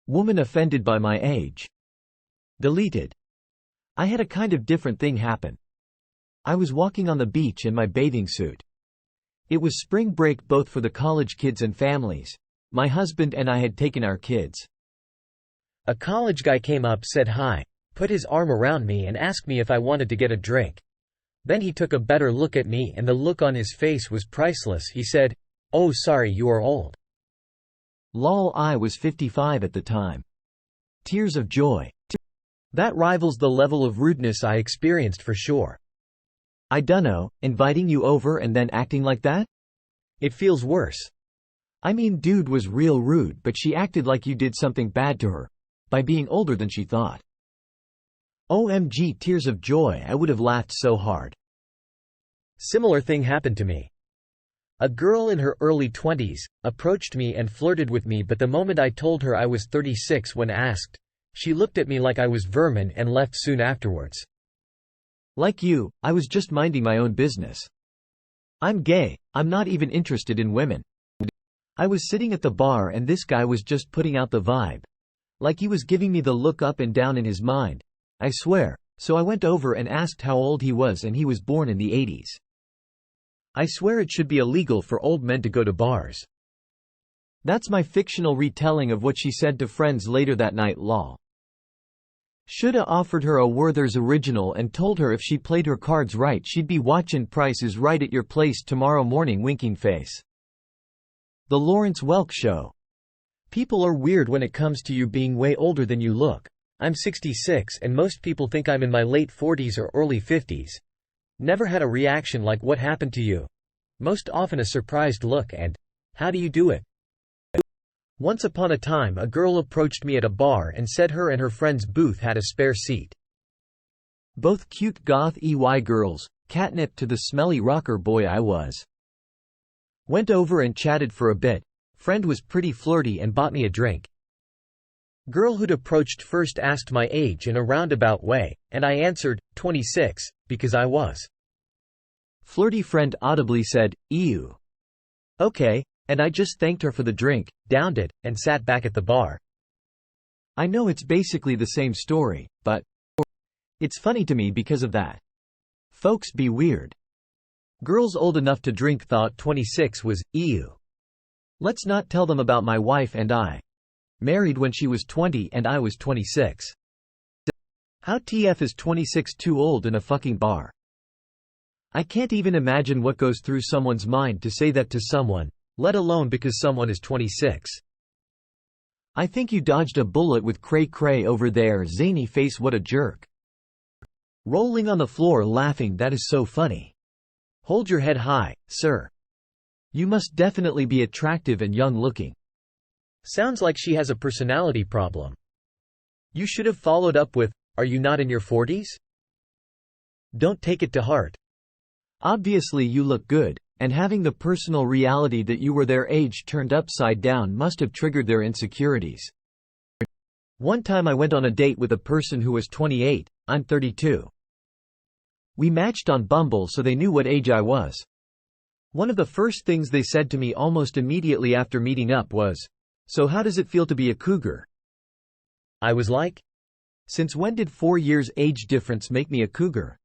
Woman offended by my age. Deleted. I had a kind of different thing happen. I was walking on the beach in my bathing suit. It was spring break both for the college kids and families. My husband and I had taken our kids. A college guy came up, said hi, put his arm around me and asked me if I wanted to get a drink. Then he took a better look at me and the look on his face was priceless. He said, "Oh, sorry, you are old." Lol, I was 55 at the time. Tears of joy. That rivals the level of rudeness I experienced for sure. I dunno, inviting you over and then acting like that? It feels worse. I mean, dude was real rude, but she acted like you did something bad to her, by being older than she thought. OMG, tears of joy, I would have laughed so hard. Similar thing happened to me. A girl in her early 20s approached me and flirted with me, but the moment I told her I was 36 when asked, she looked at me like I was vermin and left soon afterwards. Like you, I was just minding my own business. I'm gay, I'm not even interested in women. I was sitting at the bar and this guy was just putting out the vibe. Like he was giving me the look up and down in his mind. I swear. So I went over and asked how old he was and he was born in the 80s. I swear it should be illegal for old men to go to bars. That's my fictional retelling of what she said to friends later that night, lol. Shoulda offered her a Werther's original and told her if she played her cards right she'd be watchin' Price is Right at your place tomorrow morning, winking face. The Lawrence Welk Show. People are weird when it comes to you being way older than you look. I'm 66 and most people think I'm in my late 40s or early 50s. Never had a reaction like "what happened to you?" Most often a surprised look and, "How do you do it?" Once upon a time a girl approached me at a bar and said her and her friend's booth had a spare seat. Both cute goth EY girls, catnip to the smelly rocker boy I was. Went over and chatted for a bit. Friend was pretty flirty and bought me a drink. Girl who'd approached first asked my age in a roundabout way, and I answered, 26, because I was. Flirty friend audibly said, "Ew." Okay, and I just thanked her for the drink, downed it, and sat back at the bar. I know it's basically the same story, but it's funny to me because of that. Folks be weird. Girls old enough to drink thought 26 was ew. Let's not tell them about my wife and I. Married when she was 20 and I was 26. How TF is 26 too old in a fucking bar? I can't even imagine what goes through someone's mind to say that to someone, let alone because someone is 26. I think you dodged a bullet with cray cray over there, zany face, what a jerk. Rolling on the floor laughing, that is so funny. Hold your head high, sir. You must definitely be attractive and young looking. Sounds like she has a personality problem. You should have followed up with, "Are you not in your 40s?" Don't take it to heart. Obviously you look good, and having the personal reality that you were their age turned upside down must have triggered their insecurities. One time I went on a date with a person who was 28, I'm 32. We matched on Bumble so they knew what age I was. One of the first things they said to me almost immediately after meeting up was, "So how does it feel to be a cougar?" I was like, since when did 4 years age difference make me a cougar?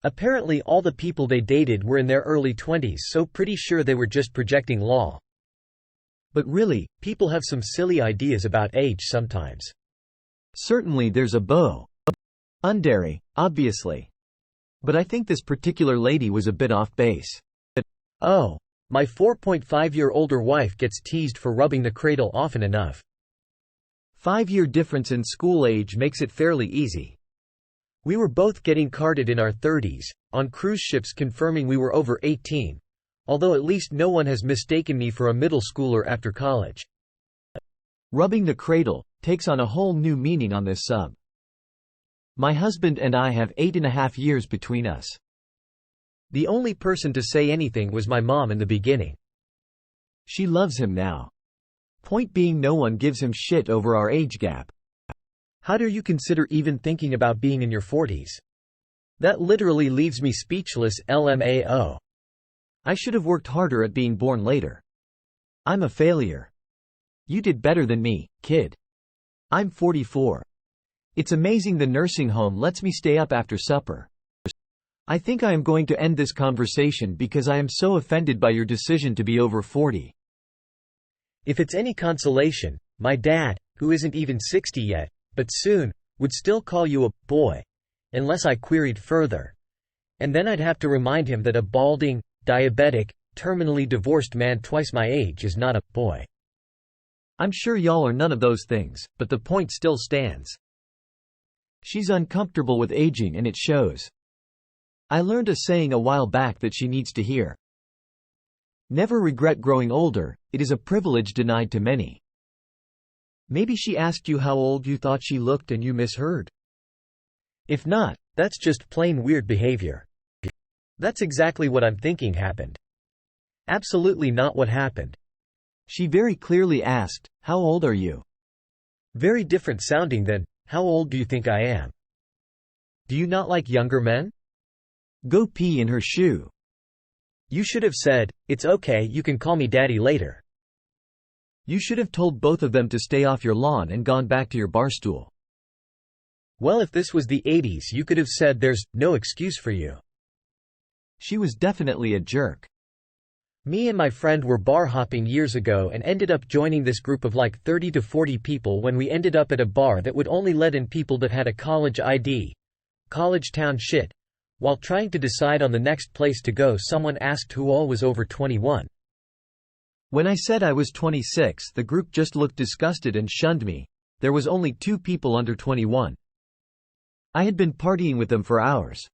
Apparently all the people they dated were in their early 20s, so pretty sure they were just projecting lol. But really, people have some silly ideas about age sometimes. Certainly there's a beau. Undairy, obviously. But I think this particular lady was a bit off base. Oh, my 4.5-year older wife gets teased for rubbing the cradle often enough. 5-year difference in school age makes it fairly easy. We were both getting carded in our 30s, on cruise ships confirming we were over 18, although at least no one has mistaken me for a middle schooler after college. Rubbing the cradle takes on a whole new meaning on this sub. My husband and I have 8.5 years between us. The only person to say anything was my mom in the beginning. She loves him now. Point being, no one gives him shit over our age gap. How dare you consider even thinking about being in your 40s? That literally leaves me speechless, LMAO. I should have worked harder at being born later. I'm a failure. You did better than me, kid. I'm 44. It's amazing the nursing home lets me stay up after supper. I think I am going to end this conversation because I am so offended by your decision to be over 40. If it's any consolation, my dad, who isn't even 60 yet, but soon, would still call you a boy, unless I queried further. And then I'd have to remind him that a balding, diabetic, terminally divorced man twice my age is not a boy. I'm sure y'all are none of those things, but the point still stands. She's uncomfortable with aging and it shows. I learned a saying a while back that she needs to hear. Never regret growing older, it is a privilege denied to many. Maybe she asked you how old you thought she looked and you misheard. If not, that's just plain weird behavior. That's exactly what I'm thinking happened. Absolutely not what happened. She very clearly asked, "How old are you?" Very different sounding than, "How old do you think I am?" Do you not like younger men? Go pee in her shoe. You should have said, "It's okay, you can call me daddy later." You should have told both of them to stay off your lawn and gone back to your barstool. Well, if this was the 80s, you could have said there's no excuse for you. She was definitely a jerk. Me and my friend were bar hopping years ago and ended up joining this group of like 30 to 40 people when we ended up at a bar that would only let in people that had a college ID. College town shit. While trying to decide on the next place to go, someone asked who all was over 21. When I said I was 26, the group just looked disgusted and shunned me. There was only 2 people under 21. I had been partying with them for hours.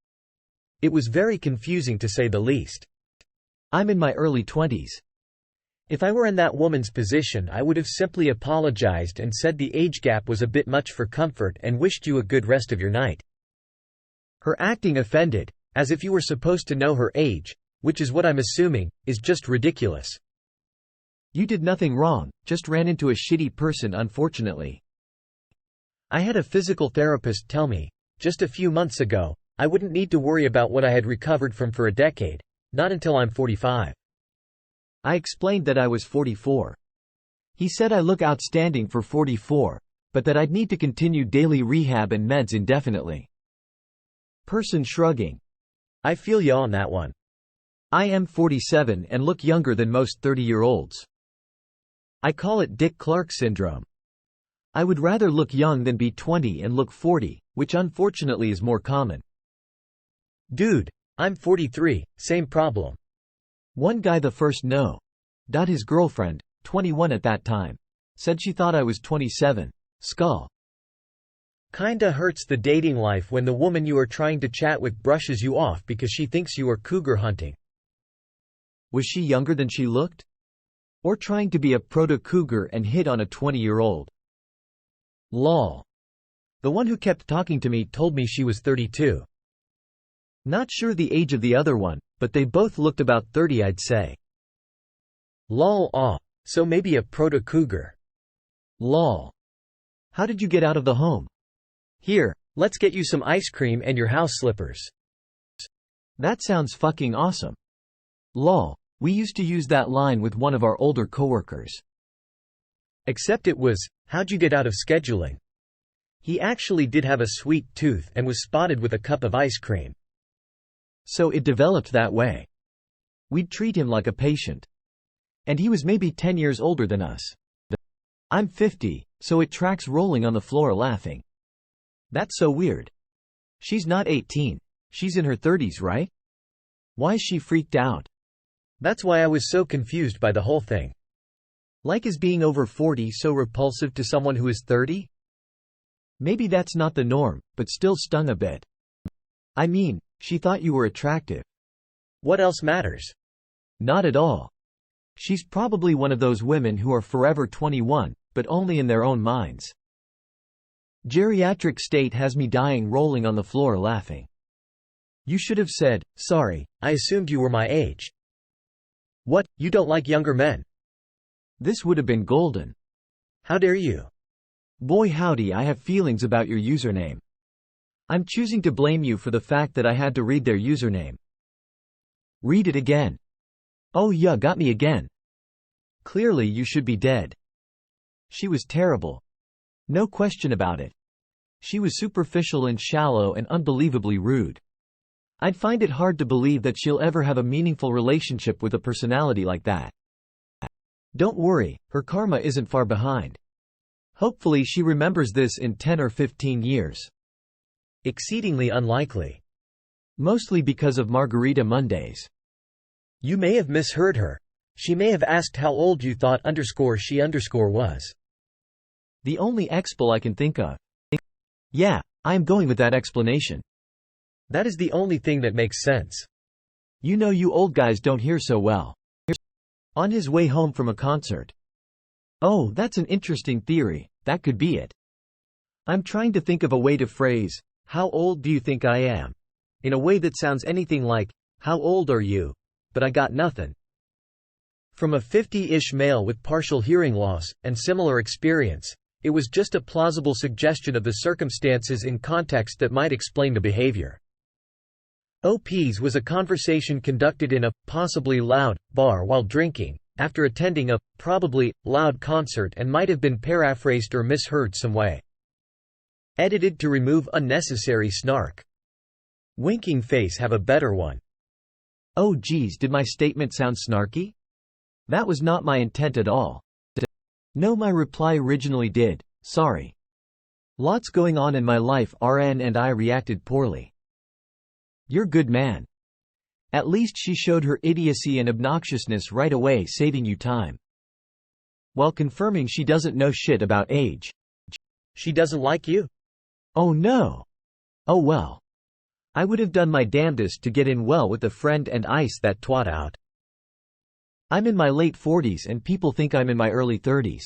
It was very confusing to say the least. I'm in my early 20s. If I were in that woman's position, I would have simply apologized and said the age gap was a bit much for comfort and wished you a good rest of your night. Her acting offended, as if you were supposed to know her age, which is what I'm assuming, is just ridiculous. You did nothing wrong, just ran into a shitty person unfortunately. I had a physical therapist tell me, just a few months ago, I wouldn't need to worry about what I had recovered from for a decade, not until I'm 45. I explained that I was 44. He said I look outstanding for 44, but that I'd need to continue daily rehab and meds indefinitely. Person shrugging. I feel ya on that one. I am 47 and look younger than most 30-year-olds. I call it Dick Clark syndrome. I would rather look young than be 20 and look 40, which unfortunately is more common. Dude, I'm 43, same problem. One guy the first no. His girlfriend, 21 at that time, said she thought I was 27. Skull. Kinda hurts the dating life when the woman you are trying to chat with brushes you off because she thinks you are cougar hunting. Was she younger than she looked? Or trying to be a proto-cougar and hit on a 20-year-old? Lol. The one who kept talking to me told me she was 32. Not sure the age of the other one, but they both looked about 30 I'd say. Lol. So maybe a proto-cougar. Lol. How did you get out of the home? Here, let's get you some ice cream and your house slippers. That sounds fucking awesome. Lol. We used to use that line with one of our older coworkers. Except it was, how'd you get out of scheduling? He actually did have a sweet tooth and was spotted with a cup of ice cream. So it developed that way. We'd treat him like a patient. And he was maybe 10 years older than us. I'm 50, so it tracks rolling on the floor laughing. That's so weird. She's not 18. She's in her 30s, right? Why is she freaked out? That's why I was so confused by the whole thing. Like, is being over 40 so repulsive to someone who is 30? Maybe that's not the norm, but still stung a bit. I mean, she thought you were attractive. What else matters? Not at all. She's probably one of those women who are forever 21, but only in their own minds. Geriatric state has me dying rolling on the floor laughing. You should have said, sorry, I assumed you were my age. What, you don't like younger men? This would have been golden. How dare you? Boy howdy, I have feelings about your username. I'm choosing to blame you for the fact that I had to read their username. Read it again. Oh yeah, got me again. Clearly you should be dead. She was terrible. No question about it. She was superficial and shallow and unbelievably rude. I'd find it hard to believe that she'll ever have a meaningful relationship with a personality like that. Don't worry, her karma isn't far behind. Hopefully she remembers this in 10 or 15 years. Exceedingly unlikely. Mostly because of Margarita Mondays. You may have misheard her. She may have asked how old you thought _she_ was. The only expo I can think of. Yeah, I am going with that explanation. That is the only thing that makes sense. You know you old guys don't hear so well. On his way home from a concert. Oh, that's an interesting theory, that could be it. I'm trying to think of a way to phrase, how old do you think I am? In a way that sounds anything like, how old are you? But I got nothing. From a 50-ish male with partial hearing loss, and similar experience, it was just a plausible suggestion of the circumstances in context that might explain the behavior. OP's was a conversation conducted in a, possibly loud, bar while drinking, after attending a, probably, loud concert and might have been paraphrased or misheard some way. Edited to remove unnecessary snark. Winking face have a better one. Oh geez, did my statement sound snarky? That was not my intent at all. No, my reply originally did, sorry. Lots going on in my life. RN and I reacted poorly. You're good man. At least she showed her idiocy and obnoxiousness right away, saving you time. While confirming she doesn't know shit about age. She doesn't like you? Oh no. Oh well. I would have done my damnedest to get in well with a friend and ice that twat out. I'm in my late 40s and people think I'm in my early 30s.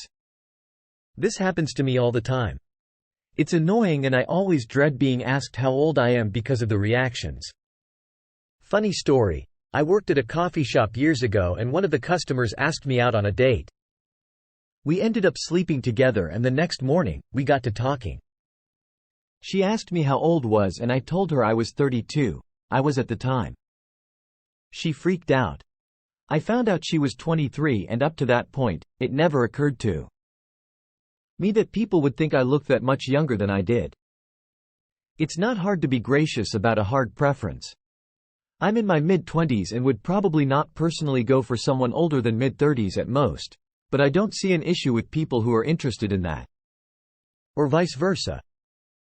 This happens to me all the time. It's annoying and I always dread being asked how old I am because of the reactions. Funny story, I worked at a coffee shop years ago and one of the customers asked me out on a date. We ended up sleeping together and the next morning, we got to talking. She asked me how old was and I told her I was 32, I was at the time. She freaked out. I found out she was 23 and up to that point, it never occurred to me that people would think I looked that much younger than I did. It's not hard to be gracious about a hard preference. I'm in my mid-20s and would probably not personally go for someone older than mid-30s at most, but I don't see an issue with people who are interested in that. Or vice versa.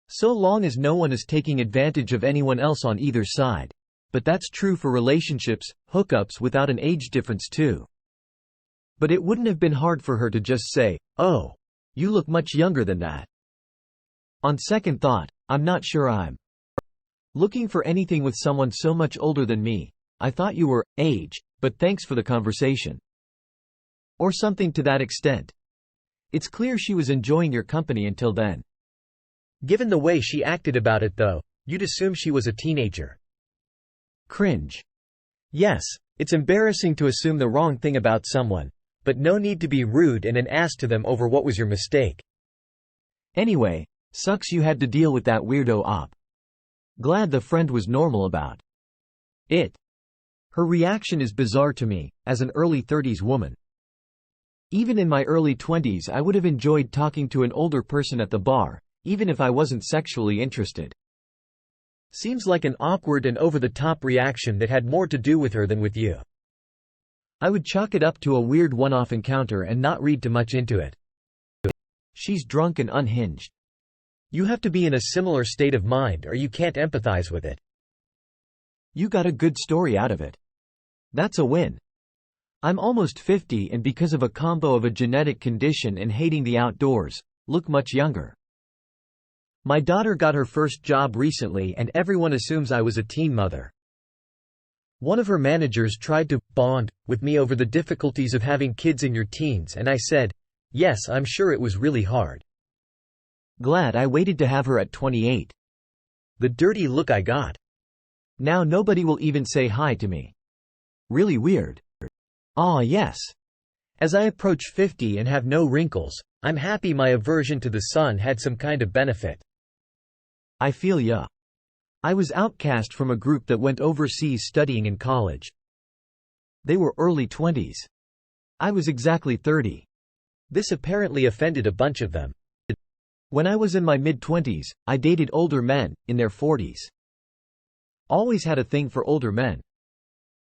So long as no one is taking advantage of anyone else on either side. But that's true for relationships, hookups without an age difference too. But it wouldn't have been hard for her to just say, oh, you look much younger than that. On second thought, I'm not sure I'm looking for anything with someone so much older than me. I thought you were age, but thanks for the conversation. Or something to that extent. It's clear she was enjoying your company until then. Given the way she acted about it though, you'd assume she was a teenager. Cringe. Yes, it's embarrassing to assume the wrong thing about someone, but no need to be rude and an ass to them over what was your mistake. Anyway, sucks you had to deal with that weirdo op. Glad the friend was normal about it. Her reaction is bizarre to me, as an early 30s woman. Even in my early 20s I would have enjoyed talking to an older person at the bar, even if I wasn't sexually interested. Seems like an awkward and over-the-top reaction that had more to do with her than with you. I would chalk it up to a weird one-off encounter and not read too much into it. She's drunk and unhinged. You have to be in a similar state of mind or you can't empathize with it. You got a good story out of it. That's a win. I'm almost 50 and because of a combo of a genetic condition and hating the outdoors, look much younger. My daughter got her first job recently and everyone assumes I was a teen mother. One of her managers tried to bond with me over the difficulties of having kids in your teens and I said, yes, I'm sure it was really hard. Glad I waited to have her at 28. The dirty look I got. Now nobody will even say hi to me. Really weird. Ah yes. As I approach 50 and have no wrinkles, I'm happy my aversion to the sun had some kind of benefit. I feel ya. I was outcast from a group that went overseas studying in college. They were early 20s. I was exactly 30. This apparently offended a bunch of them. When I was in my mid-20s, I dated older men, in their 40s. Always had a thing for older men.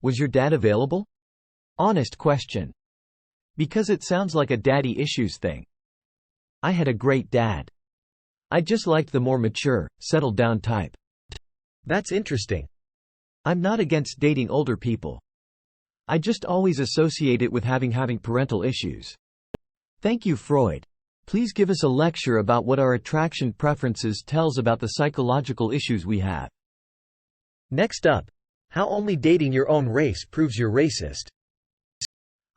Was your dad available? Honest question. Because it sounds like a daddy issues thing. I had a great dad. I just liked the more mature, settled down type. That's interesting. I'm not against dating older people. I just always associate it with having parental issues. Thank you, Freud. Please give us a lecture about what our attraction preferences tells about the psychological issues we have. Next up, how only dating your own race proves you're racist.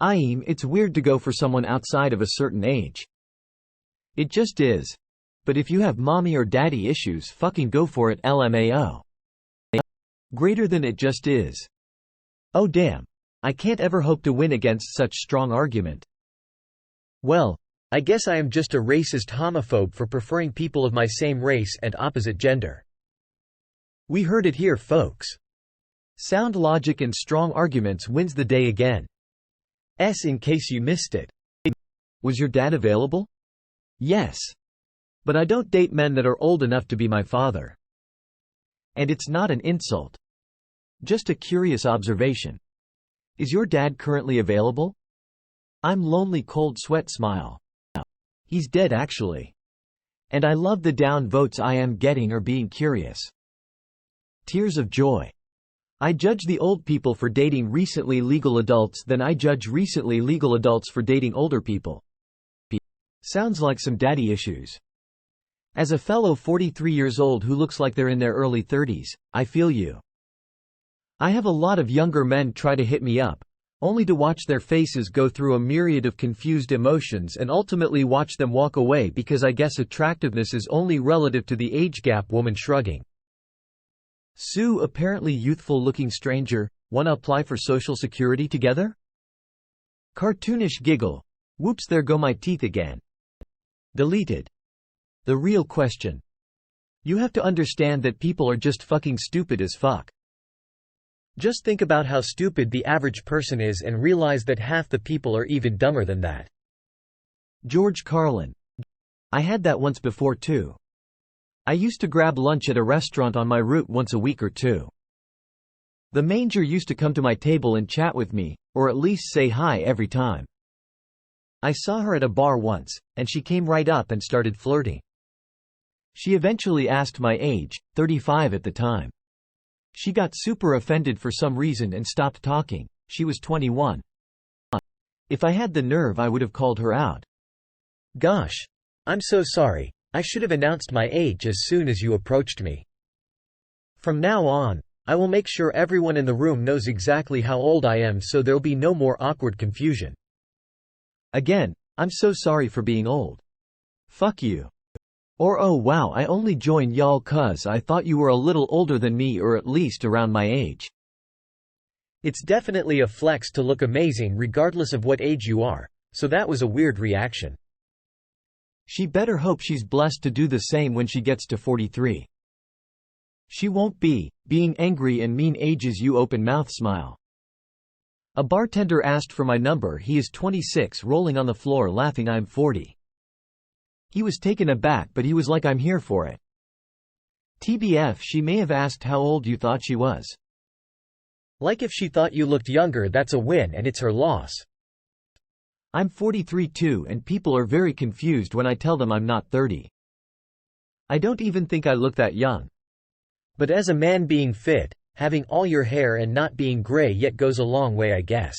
It's weird to go for someone outside of a certain age. It just is. But if you have mommy or daddy issues, fucking go for it, LMAO. Greater than it just is. Oh damn. I can't ever hope to win against such strong argument. Well, I guess I am just a racist homophobe for preferring people of my same race and opposite gender. We heard it here, folks. Sound logic and strong arguments wins the day again. In case you missed it. Was your dad available? Yes. But I don't date men that are old enough to be my father. And it's not an insult. Just a curious observation. Is your dad currently available? I'm lonely, cold sweat smile. He's dead actually. And I love the down votes I am getting or being curious. Tears of joy. I judge the old people for dating recently legal adults, then I judge recently legal adults for dating older people. Sounds like some daddy issues. As a fellow 43 years old who looks like they're in their early 30s, I feel you. I have a lot of younger men try to hit me up, only to watch their faces go through a myriad of confused emotions and ultimately watch them walk away because I guess attractiveness is only relative to the age gap. Woman shrugging. Sue, apparently youthful looking stranger, wanna apply for Social Security together? Cartoonish giggle. Whoops, there go my teeth again. Deleted. The real question. You have to understand that people are just fucking stupid as fuck. Just think about how stupid the average person is and realize that half the people are even dumber than that. George Carlin. I had that once before too. I used to grab lunch at a restaurant on my route once a week or two. The manger used to come to my table and chat with me, or at least say hi every time. I saw her at a bar once, and she came right up and started flirting. She eventually asked my age, 35 at the time. She got super offended for some reason and stopped talking. She was 21. If I had the nerve, I would have called her out. Gosh. I'm so sorry. I should have announced my age as soon as you approached me. From now on, I will make sure everyone in the room knows exactly how old I am so there'll be no more awkward confusion. Again, I'm so sorry for being old. Fuck you. Or oh wow, I only joined y'all 'cause I thought you were a little older than me or at least around my age. It's definitely a flex to look amazing regardless of what age you are, so that was a weird reaction. She better hope she's blessed to do the same when she gets to 43. She won't be. Being angry and mean ages you. Open mouth smile. A bartender asked for my number. He is 26, rolling on the floor laughing. I'm 40. He was taken aback, but he was like, I'm here for it. TBF, she may have asked how old you thought she was. Like if she thought you looked younger, that's a win and it's her loss. I'm 43 too, and people are very confused when I tell them I'm not 30. I don't even think I look that young. But as a man, being fit, having all your hair and not being gray yet goes a long way, I guess.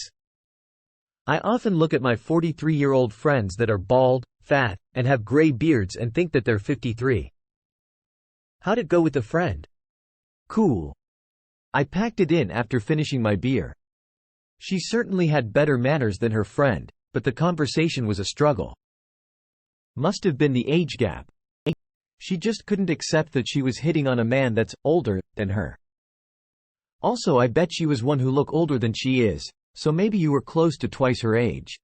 I often look at my 43-year-old friends that are bald, fat, and have gray beards and think that they're 53. How'd it go with the friend? Cool. I packed it in after finishing my beer. She certainly had better manners than her friend, but the conversation was a struggle. Must have been the age gap. She just couldn't accept that she was hitting on a man that's older than her. Also, I bet she was one who looked older than she is, so maybe you were close to twice her age.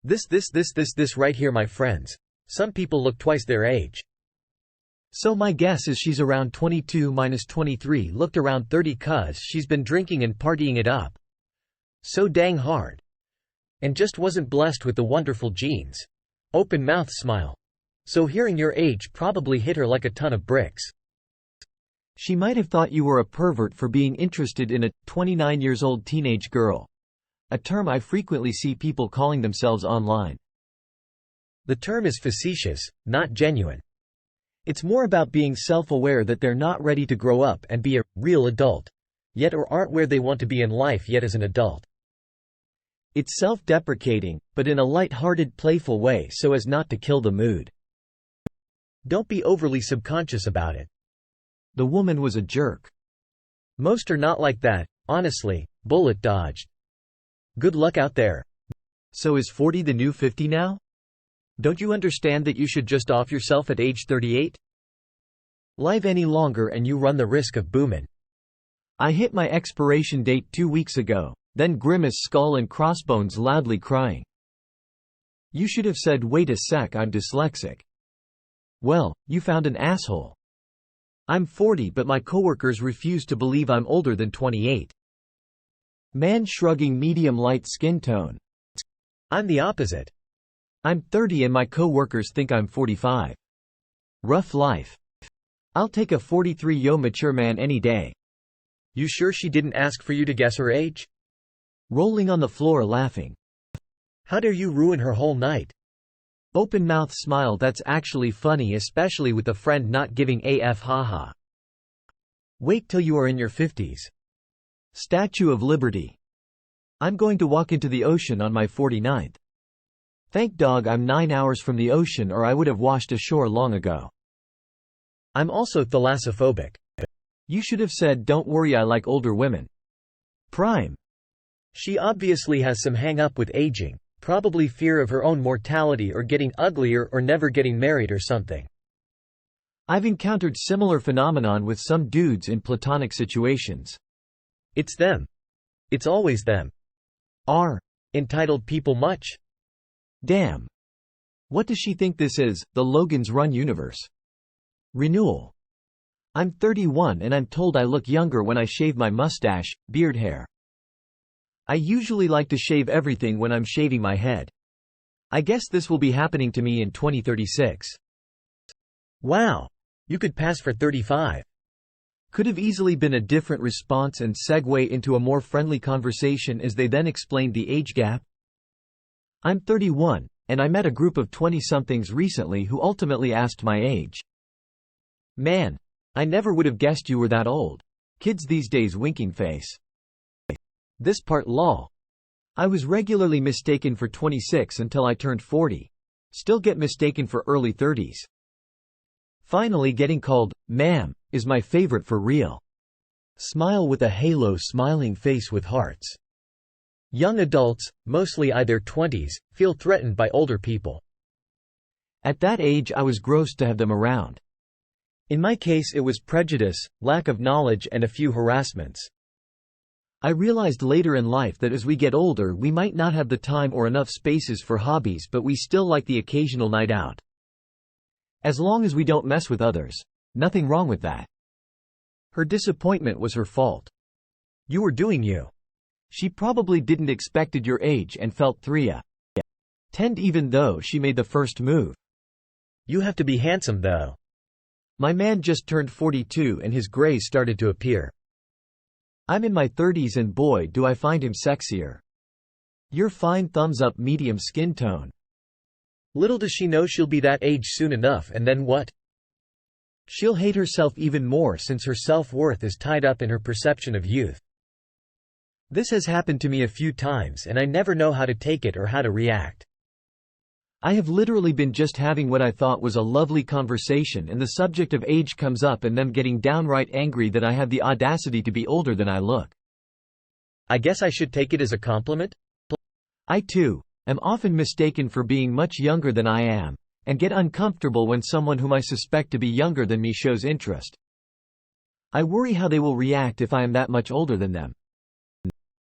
This right here, my friends. Some people look twice their age. So my guess is she's around 22 minus 23, looked around 30 'cause she's been drinking and partying it up so dang hard. And just wasn't blessed with the wonderful genes. Open mouth smile. so hearing your age probably hit her like a ton of bricks. She might have thought you were a pervert for being interested in a 29-years-old teenage girl. A term I frequently see people calling themselves online. The term is facetious, not genuine. It's more about being self-aware that they're not ready to grow up and be a real adult yet, or aren't where they want to be in life yet as an adult. It's self-deprecating, but in a light-hearted, playful way so as not to kill the mood. Don't be overly subconscious about it. The woman was a jerk. Most are not like that, honestly. Bullet dodged. Good luck out there. So is 40 the new 50 now? Don't you understand that you should just off yourself at age 38? Live any longer and you run the risk of booming. I hit my expiration date 2 weeks ago, then grimace skull and crossbones loudly crying. You should have said, wait a sec, I'm dyslexic. Well, you found an asshole. I'm 40 but my coworkers refuse to believe I'm older than 28. Man shrugging medium light skin tone. I'm the opposite. I'm 30 and my coworkers think I'm 45. Rough life. I'll take a 43-yo mature man any day. You sure she didn't ask for you to guess her age? Rolling on the floor laughing. How dare you ruin her whole night? Open mouth smile. That's actually funny, especially with a friend not giving AF haha. Wait till you are in your 50s. Statue of Liberty. I'm going to walk into the ocean on my 49th. Thank dog I'm 9 hours from the ocean or I would have washed ashore long ago. I'm also thalassophobic. You should have said, don't worry, I like older women. Prime. She obviously has some hang up with aging, probably fear of her own mortality or getting uglier or never getting married or something. I've encountered similar phenomenon with some dudes in platonic situations. It's them. It's always them. Are entitled people much? Damn. What does she think this is, the Logan's Run universe? Renewal. I'm 31 and I'm told I look younger when I shave my mustache, beard hair. I usually like to shave everything when I'm shaving my head. I guess this will be happening to me in 2036. Wow. You could pass for 35. Could have easily been a different response and segue into a more friendly conversation as they then explained the age gap. I'm 31, and I met a group of 20-somethings recently who ultimately asked my age. Man, I never would have guessed you were that old. Kids these days winking face. This part lol. I was regularly mistaken for 26 until I turned 40. Still get mistaken for early 30s. Finally getting called, ma'am, is my favorite for real. Smile with a halo, smiling face with hearts. Young adults, mostly either 20s, feel threatened by older people. At that age I was grossed to have them around. In my case it was prejudice, lack of knowledge and a few harassments. I realized later in life that as we get older we might not have the time or enough spaces for hobbies, but we still like the occasional night out. As long as we don't mess with others. Nothing wrong with that. Her disappointment was her fault. You were doing you. She probably didn't expected your age and felt 3/10 even though she made the first move. You have to be handsome though. My man just turned 42 and his grays started to appear. I'm in my 30s and boy do I find him sexier. You're fine, thumbs up, medium skin tone. Little does she know she'll be that age soon enough, and then what? She'll hate herself even more since her self-worth is tied up in her perception of youth. This has happened to me a few times and I never know how to take it or how to react. I have literally been just having what I thought was a lovely conversation and the subject of age comes up and them getting downright angry that I have the audacity to be older than I look. I guess I should take it as a compliment? I too am often mistaken for being much younger than I am, and get uncomfortable when someone whom I suspect to be younger than me shows interest. I worry how they will react if I am that much older than them.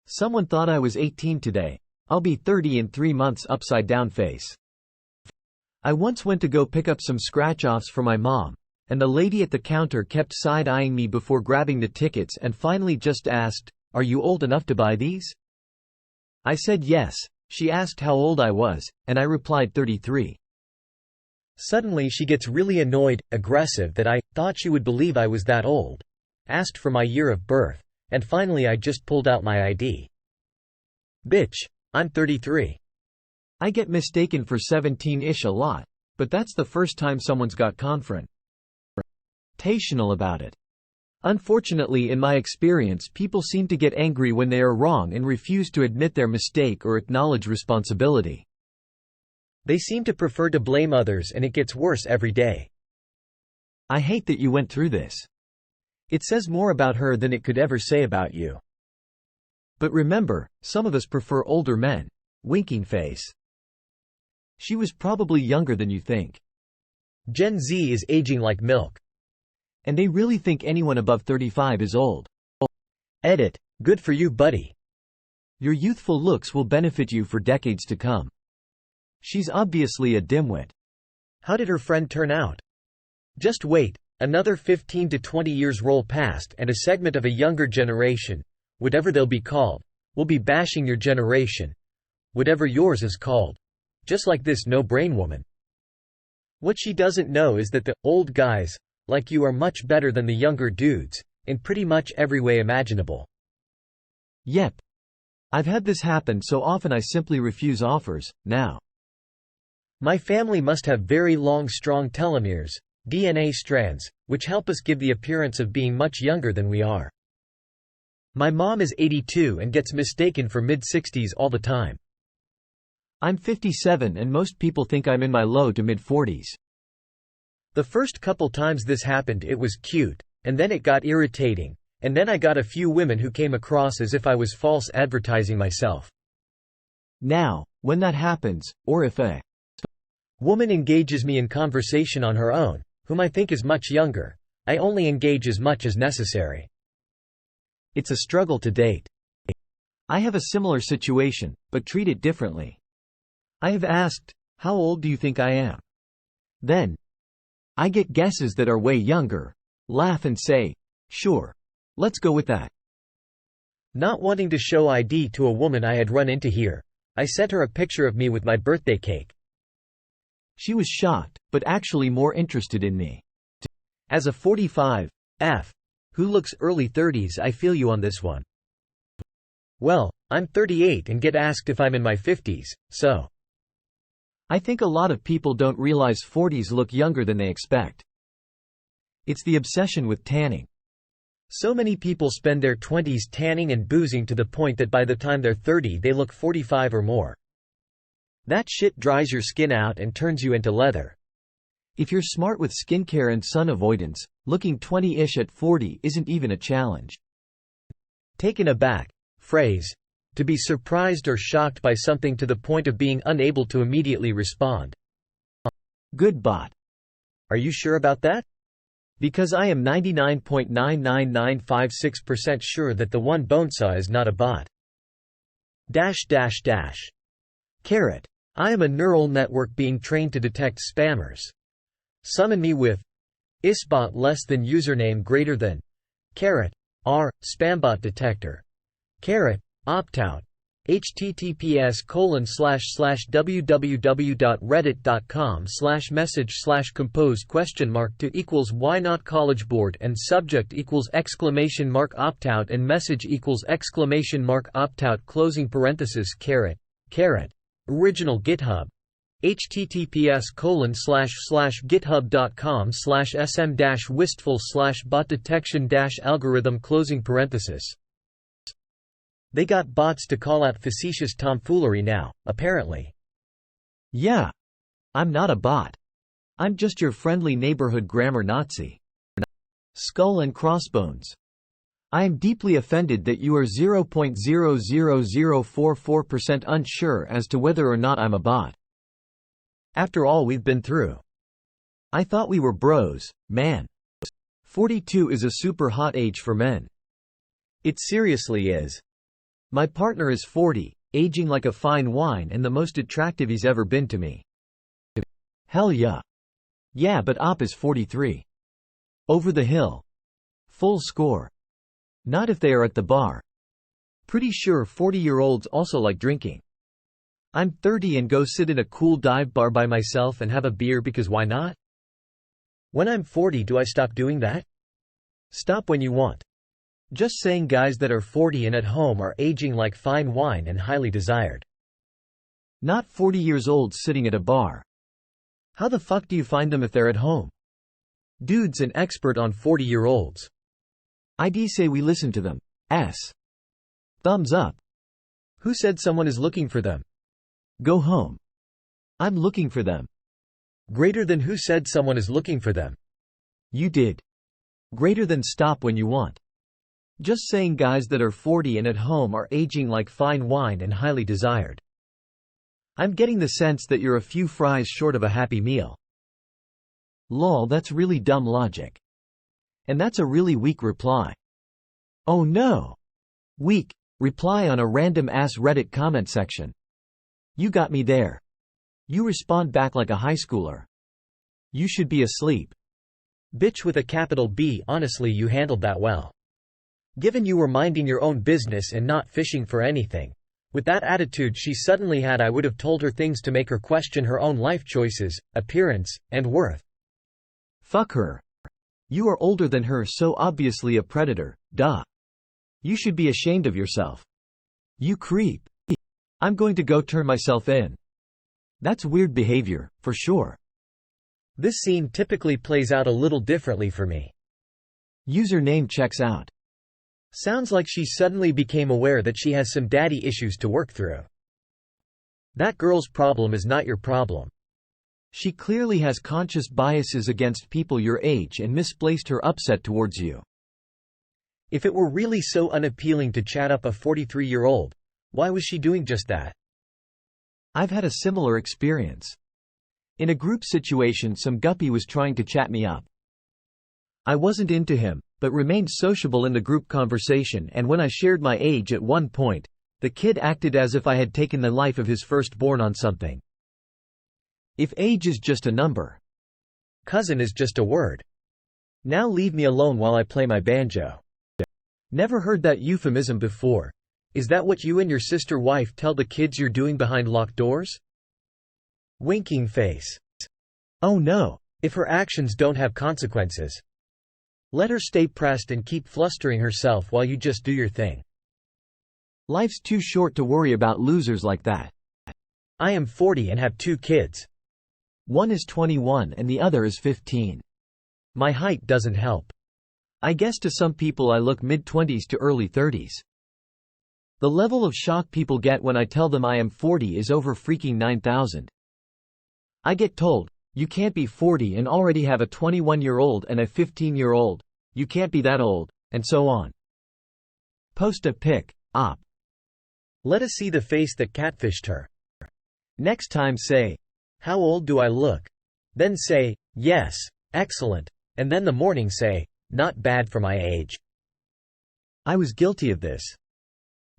Someone thought I was 18 today. I'll be 30 in 3 months, upside down face. I once went to go pick up some scratch-offs for my mom, and the lady at the counter kept side-eyeing me before grabbing the tickets and finally just asked, "Are you old enough to buy these?" I said yes. She asked how old I was, and I replied 33. Suddenly she gets really annoyed, aggressive that I thought she would believe I was that old. Asked for my year of birth. And finally I just pulled out my ID. Bitch, I'm 33. I get mistaken for 17-ish a lot, but that's the first time someone's got confrontational about it. Unfortunately, in my experience, people seem to get angry when they are wrong and refuse to admit their mistake or acknowledge responsibility. They seem to prefer to blame others, and it gets worse every day. I hate that you went through this. It says more about her than it could ever say about you. But remember, some of us prefer older men. Winking face. She was probably younger than you think. Gen Z is aging like milk. And they really think anyone above 35 is old. Edit. Good for you, buddy. Your youthful looks will benefit you for decades to come. She's obviously a dimwit. How did her friend turn out? Just wait. Another 15 to 20 years roll past and a segment of a younger generation, whatever they'll be called, will be bashing your generation, whatever yours is called. Just like this no-brain woman. What she doesn't know is that the old guys, like you, are much better than the younger dudes, in pretty much every way imaginable. Yep. I've had this happen so often I simply refuse offers, now. My family must have very long strong telomeres, DNA strands, which help us give the appearance of being much younger than we are. My mom is 82 and gets mistaken for mid-60s all the time. I'm 57 and most people think I'm in my low to mid-40s. The first couple times this happened it was cute, and then it got irritating, and then I got a few women who came across as if I was false advertising myself. Now, when that happens, or if a woman engages me in conversation on her own, whom I think is much younger, I only engage as much as necessary. It's a struggle to date. I have a similar situation, but treat it differently. I have asked, how old do you think I am? Then, I get guesses that are way younger, laugh and say, sure, let's go with that. Not wanting to show ID to a woman I had run into here, I sent her a picture of me with my birthday cake. She was shocked, but actually more interested in me. As a 45F who looks early 30s, I feel you on this one. Well, I'm 38 and get asked if I'm in my 50s, so. I think a lot of people don't realize 40s look younger than they expect. It's the obsession with tanning. So many people spend their 20s tanning and boozing to the point that by the time they're 30 they look 45 or more. That shit dries your skin out and turns you into leather. If you're smart with skincare and sun avoidance, looking 20-ish at 40 isn't even a challenge. Taken aback. Phrase. To be surprised or shocked by something to the point of being unable to immediately respond. Good bot. Are you sure about that? Because I am 99.99956% sure that the one bonesaw is not a bot. Carrot. I am a neural network being trained to detect spammers. Summon me with isbot less than username greater than carrot r spambot detector carrot opt-out https://www.reddit.com/message/compose?mark to equals why not college board and subject equals exclamation mark opt-out and message equals exclamation mark opt-out closing parenthesis carrot original GitHub https://github.com/sm-wistful/bot detection-algorithm closing parenthesis. They got bots to call out facetious tomfoolery now, apparently. Yeah. I'm not a bot. I'm just your friendly neighborhood grammar Nazi. Skull and crossbones. I am deeply offended that you are 0.00044% unsure as to whether or not I'm a bot. After all we've been through. I thought we were bros, man. 42 is a super hot age for men. It seriously is. My partner is 40, aging like a fine wine and the most attractive he's ever been to me. Hell yeah. Yeah, but Op is 43. Over the hill. Full score. Not if they are at the bar. Pretty sure 40-year-olds also like drinking. I'm 30 and go sit in a cool dive bar by myself and have a beer because why not? When I'm 40, do I stop doing that? Stop when you want. Just saying guys that are 40 and at home are aging like fine wine and highly desired. Not 40 years old sitting at a bar. How the fuck do you find them if they're at home? Dude's an expert on 40-year-olds. I'd say we listen to them. Thumbs up. Who said someone is looking for them? Go home. I'm looking for them. Greater than who said someone is looking for them? You did. Greater than stop when you want. Just saying guys that are 40 and at home are aging like fine wine and highly desired. I'm getting the sense that you're a few fries short of a happy meal. Lol, that's really dumb logic. And that's a really weak reply. Oh no! Weak reply on a random-ass Reddit comment section. You got me there. You respond back like a high schooler. You should be asleep. Bitch with a capital B, honestly you handled that well. Given you were minding your own business and not fishing for anything. With that attitude she suddenly had, I would have told her things to make her question her own life choices, appearance, and worth. Fuck her. You are older than her, so obviously a predator, duh. You should be ashamed of yourself. You creep. I'm going to go turn myself in. That's weird behavior, for sure. This scene typically plays out a little differently for me. Username checks out. Sounds like she suddenly became aware that she has some daddy issues to work through. That girl's problem is not your problem. She clearly has conscious biases against people your age and misplaced her upset towards you. If it were really so unappealing to chat up a 43-year-old, why was she doing just that? I've had a similar experience. In a group situation, some guppy was trying to chat me up. I wasn't into him, but remained sociable in the group conversation, and when I shared my age at one point, the kid acted as if I had taken the life of his firstborn on something. If age is just a number. Cousin is just a word. Now leave me alone while I play my banjo. Never heard that euphemism before. Is that what you and your sister wife tell the kids you're doing behind locked doors? Winking face. Oh no, if her actions don't have consequences. Let her stay pressed and keep flustering herself while you just do your thing. Life's too short to worry about losers like that. I am 40 and have 2 kids. One is 21 and the other is 15. My height doesn't help. I guess to some people I look mid-20s to early 30s. The level of shock people get when I tell them I am 40 is over freaking 9,000. I get told, you can't be 40 and already have a 21-year-old and a 15-year-old, you can't be that old, and so on. Post a pic, op. Let us see the face that catfished her. Next time say, how old do I look? Then say, yes, excellent, and then the morning say, not bad for my age. I was guilty of this.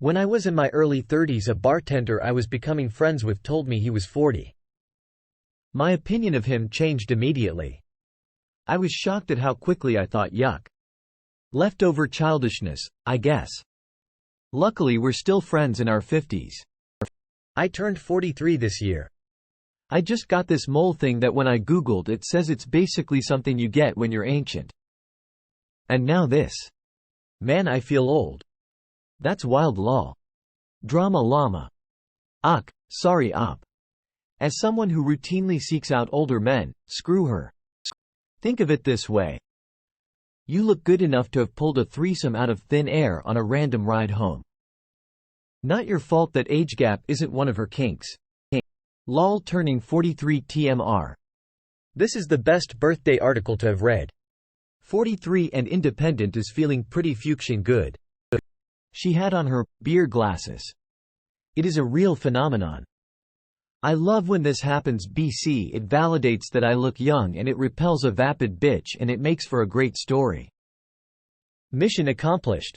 When I was in my early 30s, a bartender I was becoming friends with told me he was 40. My opinion of him changed immediately. I was shocked at how quickly I thought yuck. Leftover childishness, I guess. Luckily we're still friends in our 50s. I turned 43 this year. I just got this mole thing that when I googled it says it's basically something you get when you're ancient. And now this. Man, I feel old. That's wild lol. Drama llama. Sorry op. As someone who routinely seeks out older men, screw her. Think of it this way. You look good enough to have pulled a threesome out of thin air on a random ride home. Not your fault that age gap isn't one of her kinks. Lol, turning 43 TMR. This is the best birthday article to have read. 43 and independent is feeling pretty fucking good. She had on her beer glasses. It is a real phenomenon. I love when this happens. BC, it validates that I look young and it repels a vapid bitch and it makes for a great story. Mission accomplished.